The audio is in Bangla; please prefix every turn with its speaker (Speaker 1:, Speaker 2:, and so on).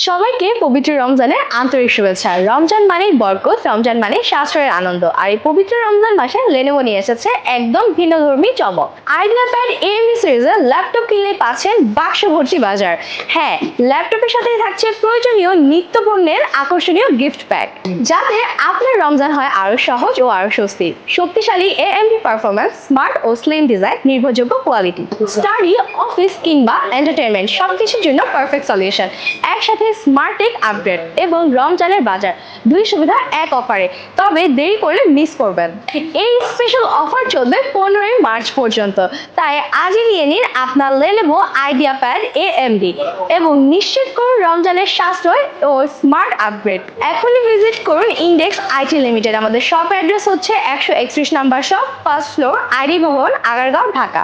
Speaker 1: সবাইকে পবিত্র রমজানের আন্তরিক শুভেচ্ছা। রমজান মানেই বরকত, রমজান মানে সাশ্রয়ের আনন্দ। আর এই পবিত্র রমজান মাসে লেনোভো নিয়ে এসেছে একদম ভিন্নধর্মী চমক। আইডিয়া প্যাড এএমডি সিরিজের ল্যাপটপ কিনলে পাচ্ছেন বাক্স ভর্তি বাজার। হ্যাঁ, ল্যাপটপের সাথেই থাকছে প্রয়োজনীয় নিত্য পণ্যের আকর্ষণীয় গিফট প্যাক, যাতে আপনার রমজান হয় আরো সহজ ও আরো স্বস্তি। শক্তিশালী এএমডি পারফরম্যান্স, স্মার্ট ও স্লিম ডিজাইন, নির্ভরযোগ্য কোয়ালিটি, স্টাডি, অফিস কিংবা এন্টারটেনমেন্ট সবকিছুর জন্য পারফেক্ট সলিউশন। একসাথে স্মার্ট টেক আপগ্রেড এবং রমজানের বাজার, দুই সুবিধা এক অফারে। তবে দেরি করলে মিস করবেন। এই স্পেশাল অফার চলবে 15ই মার্চ পর্যন্ত। তাই আজই নিয়ে নিন আপনার লেনোভো আইডিয়া প্যাড এএমডি এবং নিশ্চিত করুন রমজানের সাশ্রয় ও স্মার্ট আপগ্রেড। এখনই ভিজিট করুন ইন্ডেক্স আইটি লিমিটেড। আমাদের শপ অ্যাড্রেস হচ্ছে 131 number shop, first floor, ID ভবন, আগারগাঁও, ঢাকা।